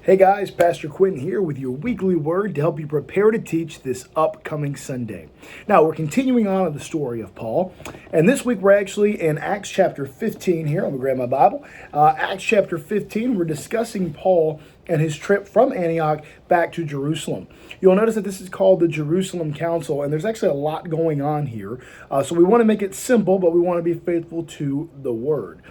Hey guys, Pastor Quentin here with your weekly word to help you prepare to teach this upcoming Sunday. Now, we're continuing on in the story of Paul, and this week we're actually in Acts chapter 15 here. Let me grab my Bible. Acts chapter 15, we're discussing Paul and his trip from Antioch back to Jerusalem. You'll notice that this is called the Jerusalem Council, and there's actually a lot going on here. So we want to make it simple, but we want to be faithful to the word.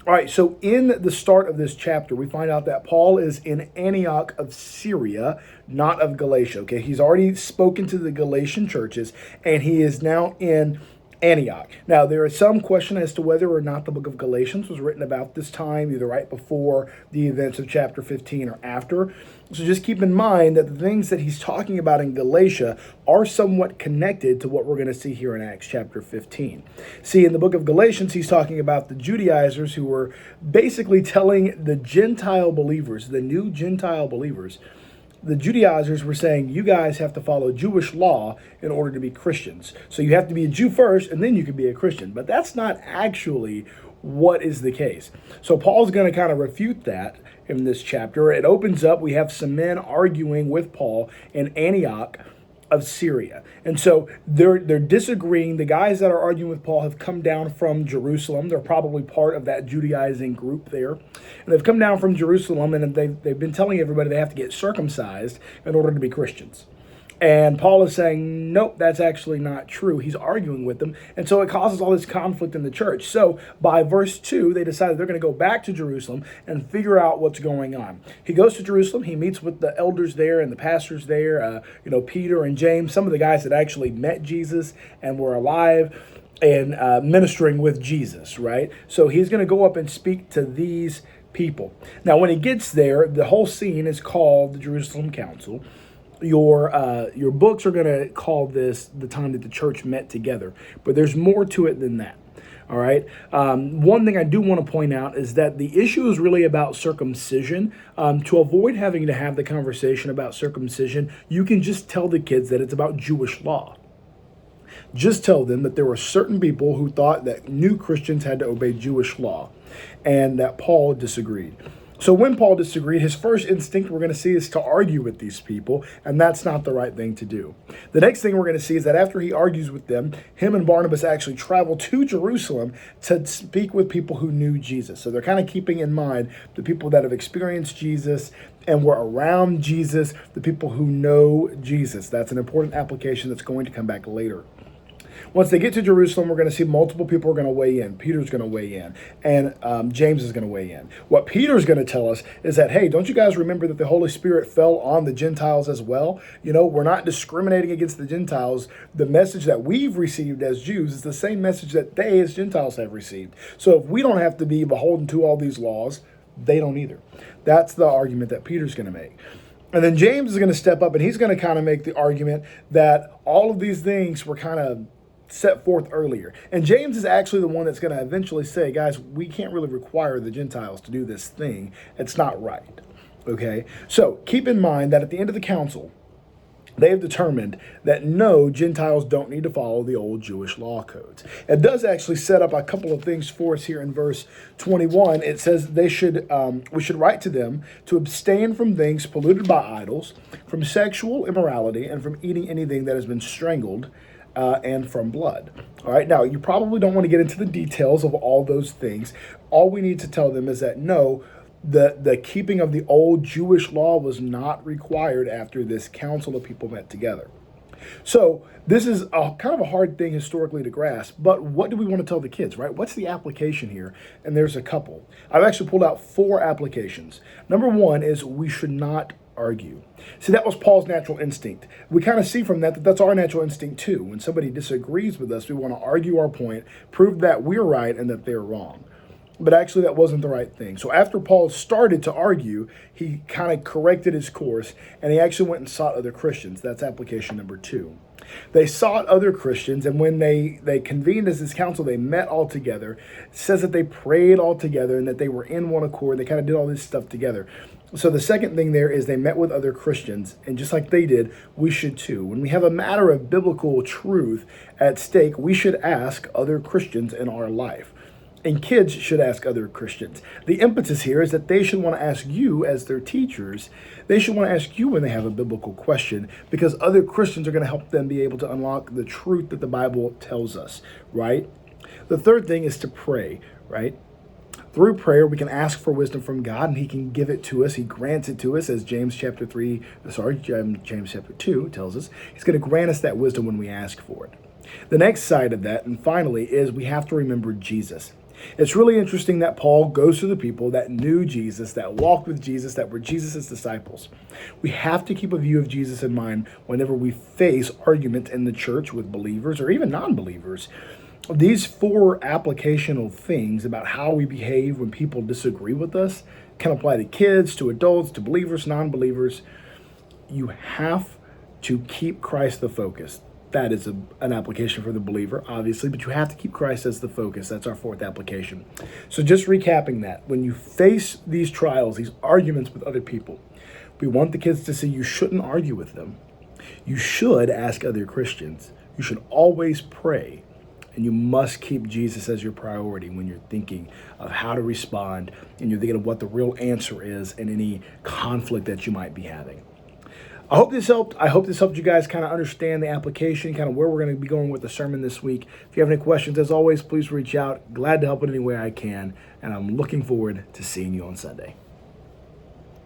All right, so in the start of this chapter, we find out that Paul is in Antioch of Syria, not of Galatia. Okay, he's already spoken to the Galatian churches, and he is now in Antioch. Now, there is some question as to whether or not the book of Galatians was written about this time, either right before the events of chapter 15 or after. So just keep in mind that the things that he's talking about in Galatia are somewhat connected to what we're going to see here in Acts chapter 15. See, in the book of Galatians, he's talking about the Judaizers who were basically telling the Gentile believers, the new Gentile believers, the Judaizers were saying, you guys have to follow Jewish law in order to be Christians. So you have to be a Jew first, and then you can be a Christian. But that's not actually what is the case. So Paul's going to kind of refute that in this chapter. It opens up, we have some men arguing with Paul in Antioch of Syria. And so they're disagreeing. The guys that are arguing with Paul have come down from Jerusalem. They're probably part of that Judaizing group there. And they've come down from Jerusalem, and they've been telling everybody they have to get circumcised in order to be Christians. And Paul is saying, nope, that's actually not true. He's arguing with them. And so it causes all this conflict in the church. So by verse 2, they decided they're going to go back to Jerusalem and figure out what's going on. He goes to Jerusalem. He meets with the elders there and the pastors there, Peter and James, some of the guys that actually met Jesus and were alive and ministering with Jesus, right? So he's going to go up and speak to these people. Now, when he gets there, the whole scene is called the Jerusalem Council. Your books are going to call this the time that the church met together, but there's more to it than that. All right. One thing I do want to point out is that the issue is really about circumcision. To avoid having to have the conversation about circumcision, you can just tell the kids that it's about Jewish law. Just tell them that there were certain people who thought that new Christians had to obey Jewish law, and that Paul disagreed. So when Paul disagreed, his first instinct we're going to see is to argue with these people, and that's not the right thing to do. The next thing we're going to see is that after he argues with them, him and Barnabas actually travel to Jerusalem to speak with people who knew Jesus. So they're kind of keeping in mind the people that have experienced Jesus and were around Jesus, the people who know Jesus. That's an important application that's going to come back later. Once they get to Jerusalem, we're going to see multiple people are going to weigh in. Peter's going to weigh in, and James is going to weigh in. What Peter's going to tell us is that, hey, don't you guys remember that the Holy Spirit fell on the Gentiles as well? You know, we're not discriminating against the Gentiles. The message that we've received as Jews is the same message that they as Gentiles have received. So if we don't have to be beholden to all these laws, they don't either. That's the argument that Peter's going to make. And then James is going to step up, and he's going to kind of make the argument that all of these things were kind of set forth earlier. And James is actually the one that's going to eventually say, guys, we can't really require the Gentiles to do this thing. It's not right. Okay? So keep in mind that at the end of the council, they have determined that no, Gentiles don't need to follow the old Jewish law codes. It does actually set up a couple of things for us here in verse 21. It says we should write to them to abstain from things polluted by idols, from sexual immorality, and from eating anything that has been strangled, and from blood. All right, now you probably don't want to get into the details of all those things. All we need to tell them is that no, the keeping of the old Jewish law was not required after this council of people met together. So this is kind of a hard thing historically to grasp, but what do we want to tell the kids, right? What's the application here? And there's a couple. I've actually pulled out 4 applications. Number 1 is we should not argue. See, that was Paul's natural instinct. We kind of see from that that's our natural instinct too. When somebody disagrees with us, we want to argue our point, prove that we're right and that they're wrong. But actually, that wasn't the right thing. So after Paul started to argue, he kind of corrected his course, and he actually went and sought other Christians. That's application number 2. They sought other Christians, and when they convened as this council, they met all together. It says that they prayed all together and that they were in one accord. They kind of did all this stuff together. So the second thing there is they met with other Christians, and just like they did, we should too. When we have a matter of biblical truth at stake, we should ask other Christians in our life. And kids should ask other Christians. The impetus here is that they should want to ask you as their teachers. They should want to ask you when they have a biblical question, because other Christians are going to help them be able to unlock the truth that the Bible tells us, right? The third thing is to pray, right? Through prayer, we can ask for wisdom from God, and He can give it to us. He grants it to us, as James chapter 2 tells us. He's going to grant us that wisdom when we ask for it. The next side of that, and finally, is we have to remember Jesus. It's really interesting that Paul goes to the people that knew Jesus, that walked with Jesus, that were Jesus' disciples. We have to keep a view of Jesus in mind whenever we face argument in the church with believers or even non-believers. These 4 applicational things about how we behave when people disagree with us can apply to kids, to adults, to believers, non-believers. You have to keep Christ the focus. That is an application for the believer, obviously, but you have to keep Christ as the focus. That's our 4th application. So just recapping that, when you face these trials, these arguments with other people, we want the kids to see you shouldn't argue with them. You should ask other Christians. You should always pray. And you must keep Jesus as your priority when you're thinking of how to respond and you're thinking of what the real answer is in any conflict that you might be having. I hope this helped. I hope this helped you guys kind of understand the application, kind of where we're going to be going with the sermon this week. If you have any questions, as always, please reach out. Glad to help in any way I can. And I'm looking forward to seeing you on Sunday.